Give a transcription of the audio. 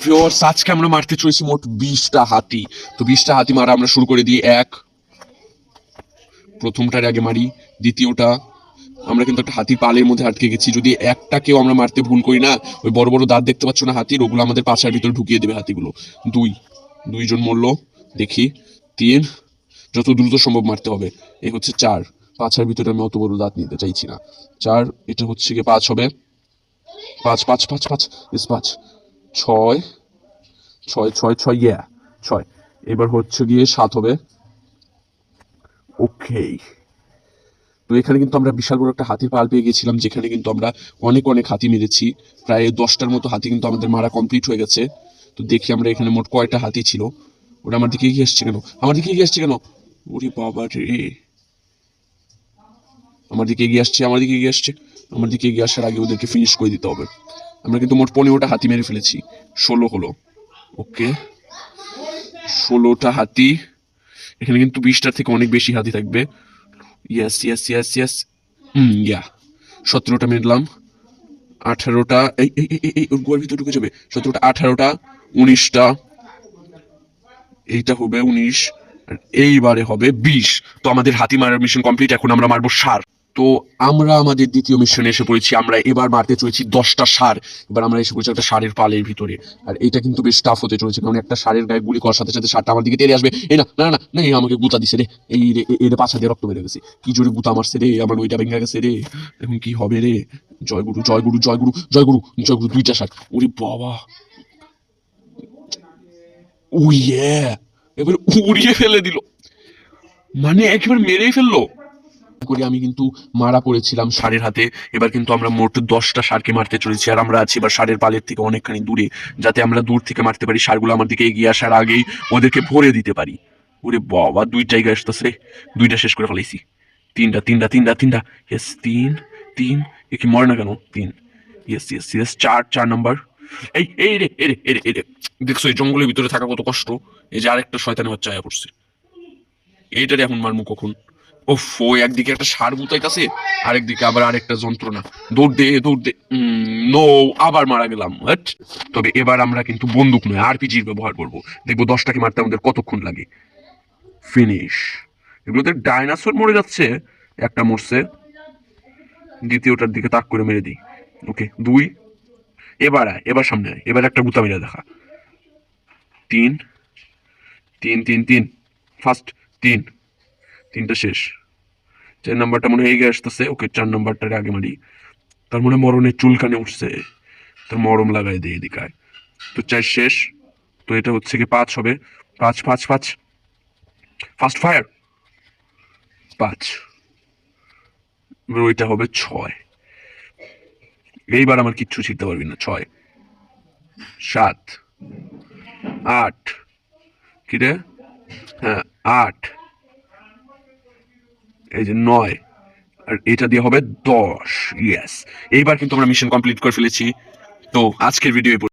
Viewers, আজকে আমরা মারতে চলেছি মোট 20টা হাতি। তো 20টা হাতি মারা আমরা শুরু করে দিই। প্রথমটার আগে মারি। দ্বিতীয়টা আমরা কিন্তু একটা হাতির পালের মধ্যে আটকে গেছি। যদি একটাকেও আমরা মারতে ভুল করি না, ওই বড় বড় দাঁত দেখতে পাচ্ছ না হাতির, ওগুলো আমাদের পাছার ভিতরে ঢুকিয়ে দেবে হাতিগুলো। দুইজন মরলো। দেখি 3, যত দ্রুত সম্ভব মারতে হবে। এই হচ্ছে 4, পাছার ভিতরে আমি অত বড় দাঁত নিতে চাইছি না। 4, এটা হচ্ছে গিয়ে 5 হবে। 5 5 5 5 5 6 6 6 6 6। এবার হচ্ছে গিয়ে 7 হবে। ওকে, তো এখানে কিন্তু আমরা বিশাল বড় একটা হাতির পাল পেয়ে গেছিলাম, যেখানে কিন্তু আমরা অনেক অনেক হাতি মেরেছি। প্রায় 10টার মতো হাতি কিন্তু আমাদের মারা কমপ্লিট হয়ে গেছে। তো দেখি আমরা এখানে মোট কয়টা হাতি ছিল। ওরা আমার দিকে এগিয়ে আসছে কেন? ওরে বাবা রে, আমার দিকে এগিয়ে আসার আগে ওদেরকে ফিনিশ করে দিতে হবে। আমরা কিন্তু মোট 15টা হাতি মেরে ফেলেছি। 16 হলো। ওকে, 16টা হাতি। এখানে কিন্তু 20টার থেকে অনেক বেশি হাতি থাকবে। Yes yes yes yes. 17টা মেরলাম। 18টা, এই ওর গোয়ার ভিতরে ঢুকে যাবে। 17টা, 18টা, 19টা। এইটা হবে 19, আর এইবারে হবে 20। তো আমাদের হাতি মারার মিশন কমপ্লিট। এখন আমরা মারবো ষাঁড়। তো আমরা আমাদের দ্বিতীয় মিশনে এসে পড়েছি। আমরা এবার মারতে চলেছি 10টা ষাঁড়। এবার আমরা এসে পড়েছি একটা ষাঁড়ের পালের ভিতরে। আর এটা কিন্তু বেশ টাফ হতে চলেছে, কারণ একটা ষাঁড়ের গায়ে গুলি করার সাথে সাথে ষাঁড়টা আমার দিকে তেড়ে আসবে। এই না না না না, এই আমাকে গুতা দিছে রে। এই রে, এর পাছা দিয়ে রক্ত বেড়ে গেছে। কি জোরে গুতা মারছে রে, আমার ওইটা ভেঙে গেছে রে। এখন কি হবে রে? জয় গুরু জয় গুরু জয় গুরু জয় গুরু জয় গুরু। 2টা ষাঁড়। ওরে বাবা, ও ইয়ে, এবার উড়িয়ে ফেলে দিল, মানে একেবারে মেরেই ফেললো। করি আমি কিন্তু মারা পড়েছিলাম ষাঁড়ের হাতে। এবার কিন্তু আমরা মোট 10টা ষাঁড়কে মারতে চলেছি। আর আমরা আছি এবার ষাঁড়ের পালের থেকে অনেকখানি দূরে, যাতে আমরা দূর থেকে মারতে পারি। ষাঁড়গুলো আমার দিকে এগিয়ে আসার আগেই ওদেরকে ভরে দিতে পারি। ওরে বাবা, 2টাই গায়ে আসতেছে। 2টা শেষ করে ফেলাইছি। 3টা। ইয়েস, 3 এ কি মরে না কেন? 3। Yes yes yes. 4 নাম্বার। এই রে, দেখছো এই জঙ্গলের ভিতরে থাকা কত কষ্ট। এই যে আরেকটা শয়তানের বাচ্চা আয়া পড়ছে। এইটারে এখন মারমু কখন? ওফ, একদিকে একটা ষাঁড় গুতাইতাছে, আরেকদিকে আবার আরেকটা যন্ত্রণা। দৌড় দে। নো, আবার মারা গেলাম। তবে এবার আমরা কিন্তু বন্দুক নয়, আরপিজির ব্যবহার করব। দেখবো 10টাকে মারতে আমাদের কতক্ষণ লাগে। ফিনিশ। এগুলোতে ডাইনোসর মরে যাচ্ছে, একটা মরছে। দ্বিতীয়টার দিকে তাক করে মেরে দিই। ওকে, 2। এবার সামনে আয়, এবার একটা গুতা মেরে দেখা। 3 3 ফার্স্ট। 3টা শেষ। 4 নাম্বারটা মনে হয় এগিয়ে আসতেছে। ওকে, 4 নাম্বারটার আগে মারি। তার মনে মরণের চুলকানে উঠছে, তার মরম লাগাই দিয়ে এদিকে। তো 4 শেষ। তো এটা হচ্ছে কি 5 হবে। 5 5 5। First fire. 5। ওইটা হবে 6। এইবার আমার কিচ্ছু ছিঁড়তে পারবি না। 6 7 8। কি রে? হ্যাঁ, 8। এই যে 9, আর এটা দিয়ে হবে 10। ইয়েস, এইবার কিন্তু আমরা মিশন কমপ্লিট করে ফেলেছি। তো আজকের ভিডিও